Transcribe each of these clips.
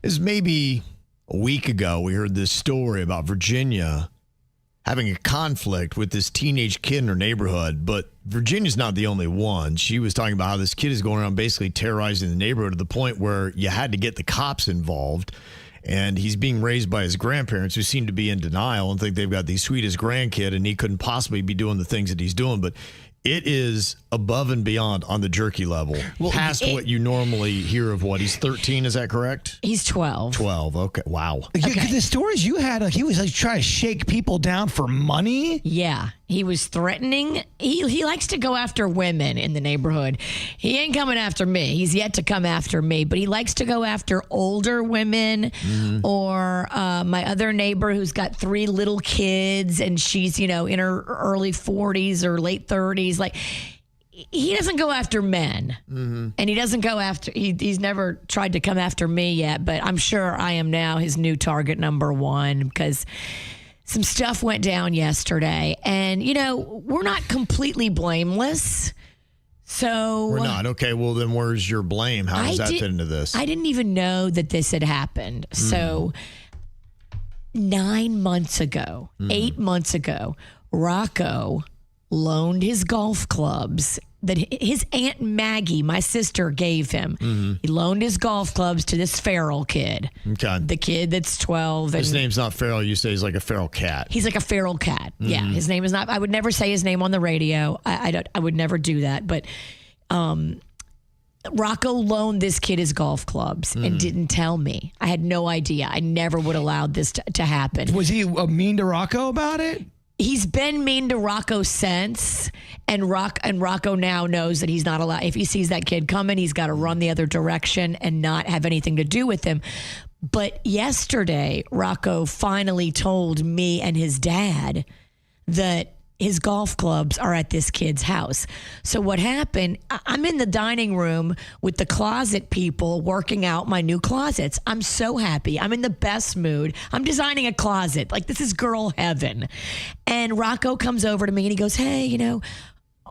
is maybe a week ago, we heard this story about Virginia having a conflict with this teenage kid in her neighborhood, but Virginia's not the only one. She was talking about how this kid is going around basically terrorizing the neighborhood to the point where you had to get the cops involved. And he's being raised by his grandparents who seem to be in denial and think they've got the sweetest grandkid and he couldn't possibly be doing the things that he's doing. But it is above and beyond on the jerky level, past what you normally hear of. What, he's 13, is that correct? He's 12. 12, okay, wow. Okay. The stories you had, he was like trying to shake people down for money? Yeah, he was threatening. He likes to go after women in the neighborhood. He ain't coming after me. He's yet to come after me, but he likes to go after older women or my other neighbor who's got 3 little kids and she's, in her early 40s or late 30s. Like, he doesn't go after men, and he doesn't go after. He's never tried to come after me yet, but I'm sure I am now his new target number 1 because some stuff went down yesterday, and we're not completely blameless. So we're not. Okay, well then where's your blame? How does that fit into this? I didn't even know that this had happened. So 9 months ago, 8 months ago, Rocco loaned his golf clubs that his Aunt Maggie, my sister, gave him. He loaned his golf clubs to this feral kid. Okay. The kid that's 12. His name's not feral. You say he's like a feral cat. He's like a feral cat. Yeah. His name is not. I would never say his name on the radio. I would never do that. But Rocco loaned this kid his golf clubs and didn't tell me. I had no idea. I never would have allowed this to happen. Was he mean to Rocco about it? He's been mean to Rocco since, and Rocco now knows that he's not allowed. If he sees that kid coming, he's got to run the other direction and not have anything to do with him. But yesterday, Rocco finally told me and his dad that his golf clubs are at this kid's house. So what happened, I'm in the dining room with the closet people working out my new closets. I'm so happy. I'm in the best mood. I'm designing a closet. Like, this is girl heaven. And Rocco comes over to me and he goes, hey,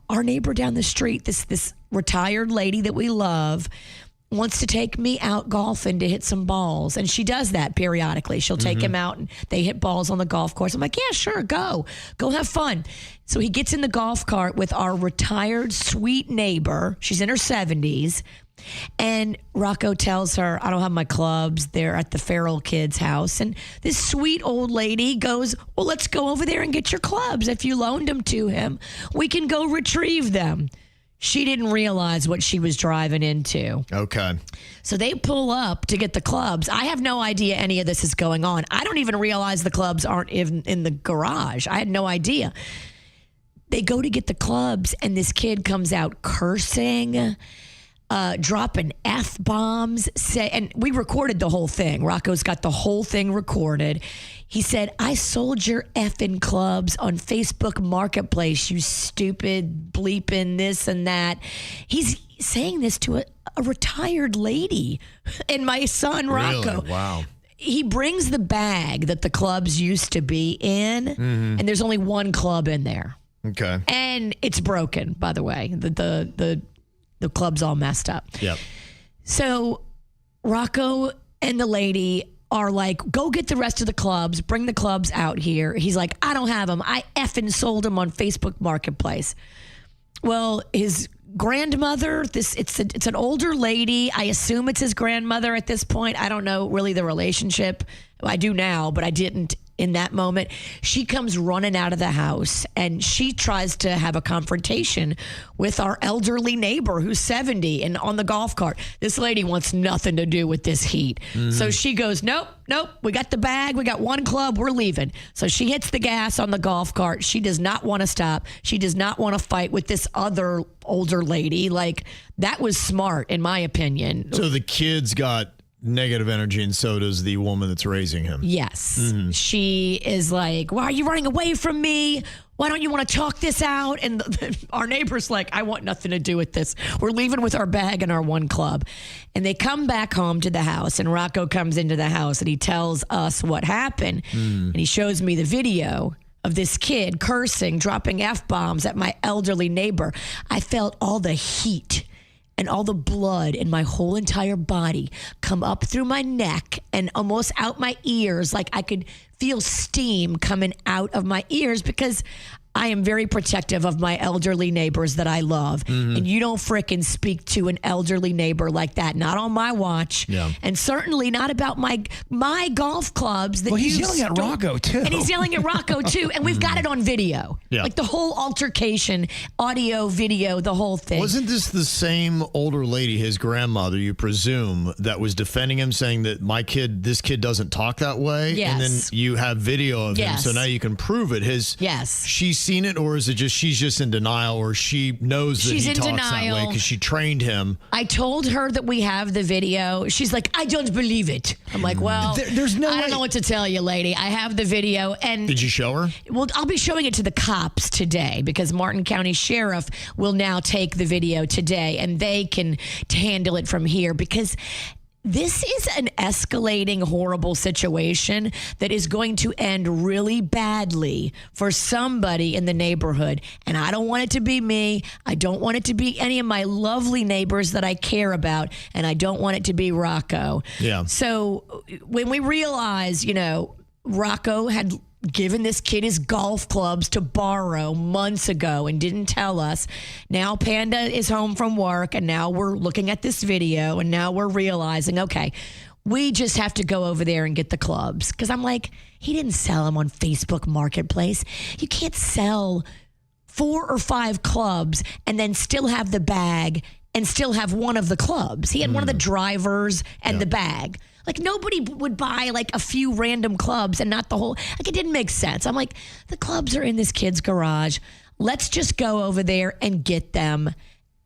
our neighbor down the street, this retired lady that we love, wants to take me out golfing to hit some balls. And she does that periodically. She'll take him out and they hit balls on the golf course. I'm like, yeah, sure, go have fun. So he gets in the golf cart with our retired sweet neighbor. She's in her 70s. And Rocco tells her, I don't have my clubs. They're at the feral kid's house. And this sweet old lady goes, well, let's go over there and get your clubs. If you loaned them to him, we can go retrieve them. She didn't realize what she was driving into. Okay. So they pull up to get the clubs. I have no idea any of this is going on. I don't even realize the clubs aren't in the garage. I had no idea. They go to get the clubs, and this kid comes out cursing, dropping F-bombs. And we recorded the whole thing. Rocco's got the whole thing recorded. He said, I sold your effing clubs on Facebook Marketplace, you stupid bleeping this and that. He's saying this to a retired lady. And my son, Rocco. Really? Wow. He brings the bag that the clubs used to be in, and there's only one club in there. Okay. And it's broken, by the way. The club's all messed up. Yep. So Rocco and the lady are like, go get the rest of the clubs, bring the clubs out here. He's like, I don't have them. I effing sold them on Facebook Marketplace. Well, his grandmother, it's an older lady. I assume it's his grandmother at this point. I don't know really the relationship. I do now, but I didn't in that moment. She comes running out of the house and she tries to have a confrontation with our elderly neighbor who's 70 and on the golf cart. This lady wants nothing to do with this heat. So she goes, nope, we got the bag. We got one club. We're leaving. So she hits the gas on the golf cart. She does not want to stop. She does not want to fight with this other older lady. Like, that was smart, in my opinion. So the kid's got negative energy, and so does the woman that's raising him. Yes. She is like, why are you running away from me? Why don't you want to talk this out? And our neighbor's like, I want nothing to do with this. We're leaving with our bag and our one club. And they come back home to the house, and Rocco comes into the house and he tells us what happened. And he shows me the video of this kid cursing, dropping F-bombs at my elderly neighbor. I felt all the heat and all the blood in my whole entire body come up through my neck and almost out my ears. Like I could feel steam coming out of my ears because I am very protective of my elderly neighbors that I love. And you don't frickin' speak to an elderly neighbor like that. Not on my watch. Yeah. And certainly not about my golf clubs. That He's yelling at Rocco, too. And he's yelling at Rocco, too. And we've got it on video. Yeah. Like the whole altercation, audio, video, the whole thing. Wasn't this the same older lady, his grandmother, you presume, that was defending him, saying that this kid doesn't talk that way? Yes. And then you have video of him, so now you can prove it. Yes. She's seen it, or is it just she's just in denial, or she knows that She's he in talks denial. that way because she trained him? I told her that we have the video. She's like, I don't believe it. I'm like, well, There's no I way. don't know what to tell you, lady. I have the video. And Did you show her? well, I'll be showing it to the cops today because Martin County Sheriff will now take the video today and they can handle it from here because this is an escalating, horrible situation that is going to end really badly for somebody in the neighborhood. And I don't want it to be me. I don't want it to be any of my lovely neighbors that I care about. And I don't want it to be Rocco. Yeah. So when we realized, Rocco had given this kid his golf clubs to borrow months ago and didn't tell us. Now Panda is home from work and now we're looking at this video and now we're realizing, okay, we just have to go over there and get the clubs. Because I'm like, he didn't sell them on Facebook Marketplace. You can't sell 4 or 5 clubs and then still have the bag and still have one of the clubs. He had one of the drivers and the bag. Like nobody would buy like a few random clubs and not the whole, like it didn't make sense. I'm like, the clubs are in this kid's garage. Let's just go over there and get them.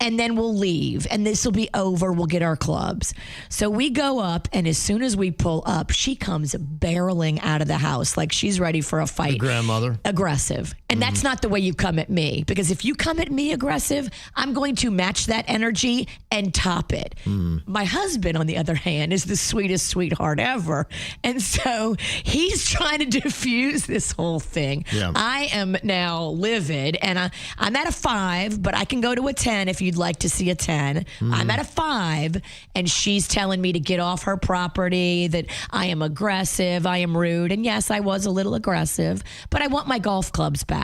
And then we'll leave and this will be over. We'll get our clubs. So we go up and as soon as we pull up, she comes barreling out of the house like she's ready for a fight. The grandmother. Aggressive. And that's not the way you come at me because if you come at me aggressive, I'm going to match that energy and top it. My husband, on the other hand, is the sweetest sweetheart ever. And so he's trying to diffuse this whole thing. Yeah. I am now livid and I'm at a 5, but I can go to a 10 if you'd like to see a 10. I'm at a 5 and she's telling me to get off her property, that I am aggressive, I am rude. And yes, I was a little aggressive, but I want my golf clubs back.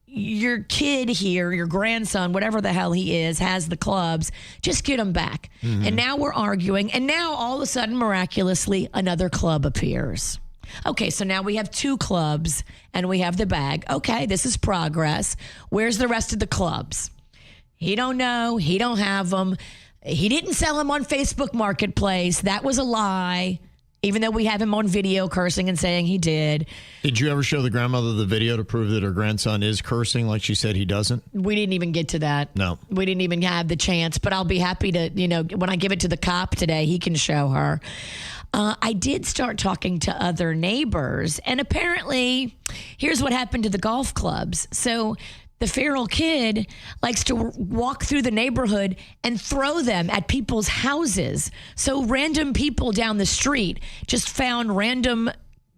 Your kid here, your grandson, whatever the hell he is, has the clubs. Just get them back. And now we're arguing. And now all of a sudden, miraculously, another club appears. Okay, so now we have 2 clubs and we have the bag. Okay, this is progress. Where's the rest of the clubs? He don't know. He don't have them. He didn't sell them on Facebook Marketplace. That was a lie. Even though we have him on video cursing and saying he did. Did you ever show the grandmother the video to prove that her grandson is cursing like she said he doesn't? We didn't even get to that. No. We didn't even have the chance, but I'll be happy to, when I give it to the cop today, he can show her. I did start talking to other neighbors, and apparently, here's what happened to the golf clubs. So the feral kid likes to walk through the neighborhood and throw them at people's houses. So random people down the street just found random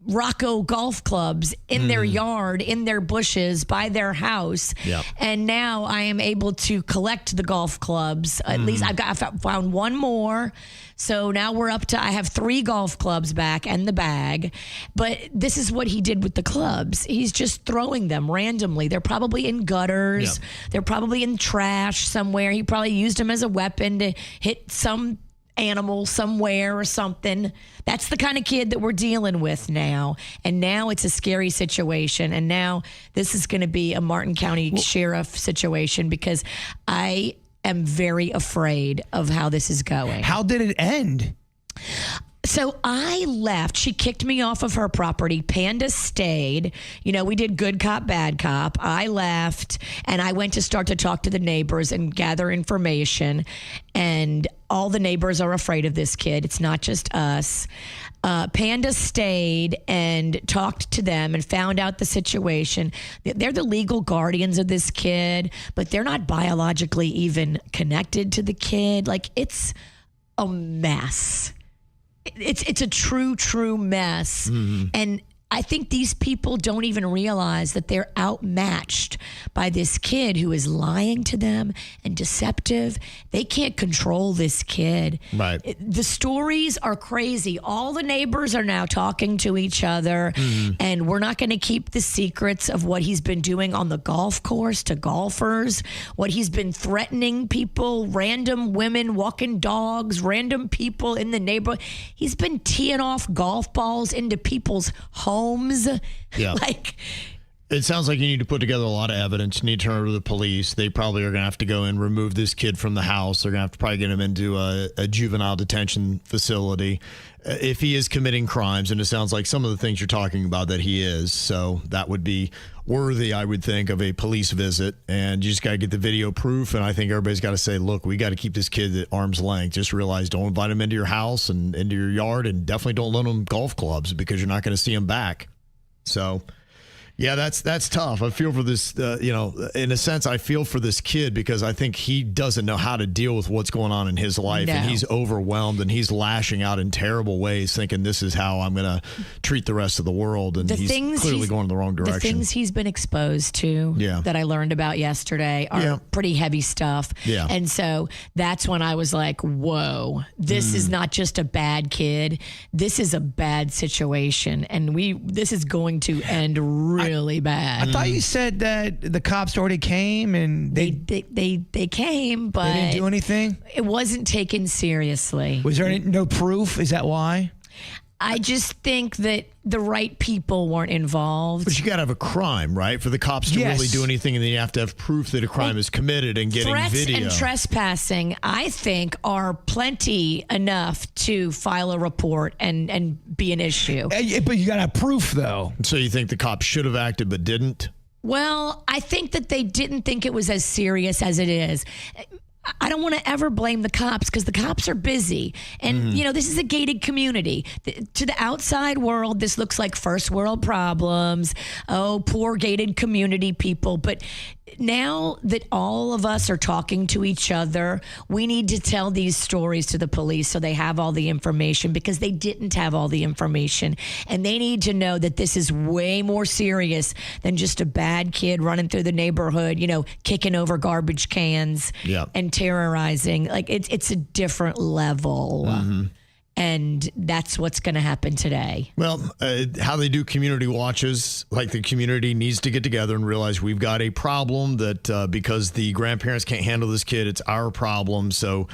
Rocco golf clubs in their yard, in their bushes, by their house. Yep. And now I am able to collect the golf clubs. At least I found one more. So now we're up to, I have 3 golf clubs back and the bag. But this is what he did with the clubs. He's just throwing them randomly. They're probably in gutters. Yep. They're probably in trash somewhere. He probably used them as a weapon to hit some animal somewhere or something. That's the kind of kid that we're dealing with now. And now it's a scary situation. And now this is going to be a Martin County Sheriff situation because I am very afraid of how this is going. How did it end? So I left. She kicked me off of her property. Panda stayed. We did good cop, bad cop. I left and I went to start to talk to the neighbors and gather information. And all the neighbors are afraid of this kid. It's not just us. Panda stayed and talked to them and found out the situation. They're the legal guardians of this kid, but they're not biologically even connected to the kid. Like, it's a mess. It's a true mess. And I think these people don't even realize that they're outmatched by this kid who is lying to them and deceptive. They can't control this kid. Right. The stories are crazy. All the neighbors are now talking to each other, and we're not going to keep the secrets of what he's been doing on the golf course to golfers, what he's been threatening people, random women walking dogs, random people in the neighborhood. He's been teeing off golf balls into people's homes. Yeah. Like, it sounds like you need to put together a lot of evidence. You need to turn it over to the police. They probably are going to have to go and remove this kid from the house. They're going to have to probably get him into a juvenile detention facility if he is committing crimes. And it sounds like some of the things you're talking about that he is. So that would be worthy, I would think, of a police visit. And you just got to get the video proof. And I think everybody's got to say, look, we got to keep this kid at arm's length. Just realize, don't invite him into your house and into your yard, and definitely don't loan him golf clubs because you're not going to see him back. So, yeah, that's tough. I feel for this, in a sense, I feel for this kid because I think he doesn't know how to deal with what's going on in his life. No. And he's overwhelmed and he's lashing out in terrible ways, thinking this is how I'm going to treat the rest of the world. And he's clearly going in the wrong direction. The things he's been exposed to that I learned about yesterday are pretty heavy stuff. Yeah. And so that's when I was like, whoa, this is not just a bad kid. This is a bad situation. And this is going to end really bad. I thought you said that the cops already came and they came, but they didn't do anything. It wasn't taken seriously. Was there no proof? Is that why? I just think that the right people weren't involved. But you got to have a crime, right? For the cops to really do anything, and then you have to have proof that a crime is committed and getting threats video. And trespassing, I think, are plenty enough to file a report and be an issue. But you got to have proof, though. So you think the cops should have acted but didn't? Well, I think that they didn't think it was as serious as it is. I don't want to ever blame the cops because the cops are busy. And, this is a gated community. To the outside world, this looks like first world problems. Oh, poor gated community people. But now that all of us are talking to each other, we need to tell these stories to the police so they have all the information, because they didn't have all the information. And they need to know that this is way more serious than just a bad kid running through the neighborhood, kicking over garbage cans and terrorizing. Like, it's a different level. And that's what's going to happen today. Well, how they do community watches, like the community needs to get together and realize we've got a problem that because the grandparents can't handle this kid, it's our problem. So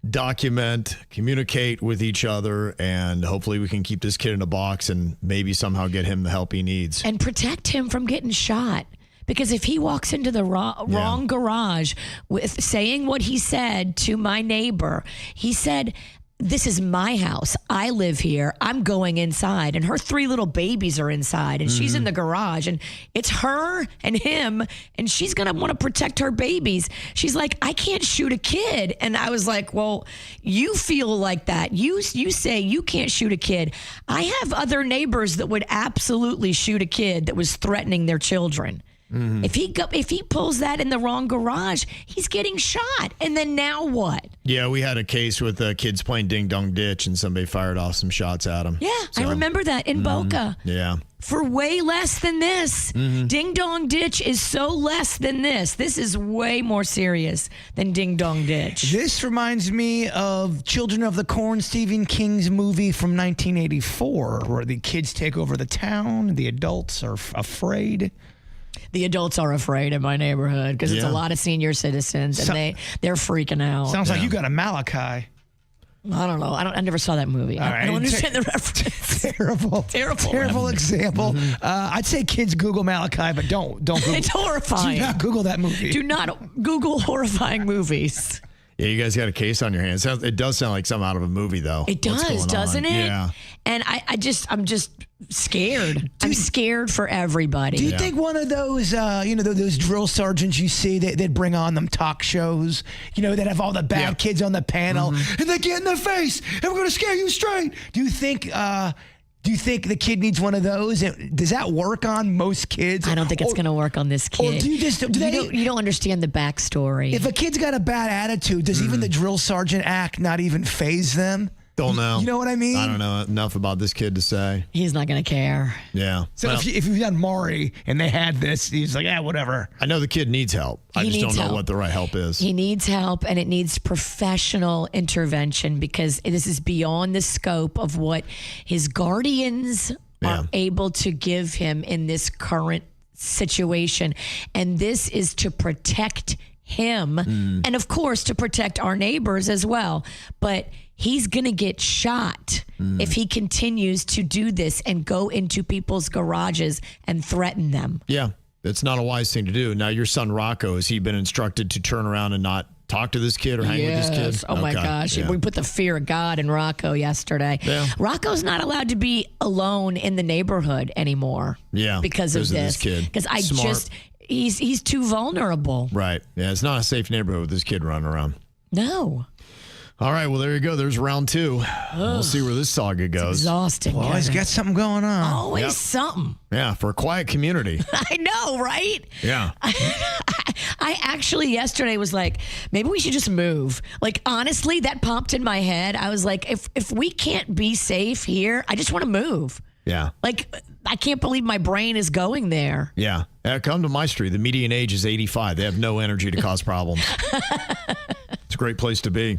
document, communicate with each other, and hopefully we can keep this kid in a box and maybe somehow get him the help he needs. And protect him from getting shot. Because if he walks into the wrong garage with saying what he said to my neighbor, he said, this is my house. I live here. I'm going inside. And her 3 little babies are inside. And she's in the garage. And it's her and him. And she's going to want to protect her babies. She's like, I can't shoot a kid. And I was like, well, you feel like that. You say you can't shoot a kid. I have other neighbors that would absolutely shoot a kid that was threatening their children. If he pulls that in the wrong garage, he's getting shot. And then now what? Yeah, we had a case with kids playing Ding Dong Ditch, and somebody fired off some shots at them. Yeah, I remember that in Boca. Yeah. For way less than this. Ding Dong Ditch is so less than this. This is way more serious than Ding Dong Ditch. This reminds me of Children of the Corn, Stephen King's movie from 1984, where the kids take over the town, and the adults are afraid. The adults are afraid in my neighborhood because it's a lot of senior citizens, and they're freaking out. Sounds like you got a Malachi. I don't know. I never saw that movie. I don't understand the reference. Terrible example. I'd say kids Google Malachi, but don't Google. It's horrifying. Do not Google that movie. Do not Google horrifying movies. Yeah, you guys got a case on your hands. It does sound like something out of a movie, though. It does, doesn't it? Yeah. And I'm just scared. I'm scared for everybody. Do you think one of those, those drill sergeants you see that bring on them talk shows, that have all the bad kids on the panel, and they get in their face, and we're going to scare you straight. Do you think the kid needs one of those? Does that work on most kids? I don't think it's going to work on this kid. Or do you don't understand the backstory. If a kid's got a bad attitude, does even the drill sergeant act not even faze them? Don't know. You know what I mean? I don't know enough about this kid to say. He's not going to care. Yeah. So Well, if you had Maury and they had this, he's like, whatever. I know the kid needs help. I just don't know what the right help is. He needs help, and it needs professional intervention because this is beyond the scope of what his guardians are able to give him in this current situation. And this is to protect him and, of course, to protect our neighbors as well. But he's going to get shot if he continues to do this and go into people's garages and threaten them. Yeah, it's not a wise thing to do. Now, your son Rocco, has he been instructed to turn around and not talk to this kid or hang with this kid? Oh, my gosh. Yeah. We put the fear of God in Rocco yesterday. Yeah. Rocco's not allowed to be alone in the neighborhood anymore. Yeah, Because of this kid. Because Smart. he's too vulnerable. Right. Yeah, it's not a safe neighborhood with this kid running around. No. All right, well, there you go. There's round 2. We'll see where this saga goes. Exhausting. Well, he's Kevin. got something going on. Always something. Yeah, for a quiet community. I know, right? Yeah. I actually yesterday was like, maybe we should just move. Like, honestly, that popped in my head. I was like, if we can't be safe here, I just want to move. Yeah. Like, I can't believe my brain is going there. Yeah. Come to my street. The median age is 85. They have no energy to cause problems. It's a great place to be.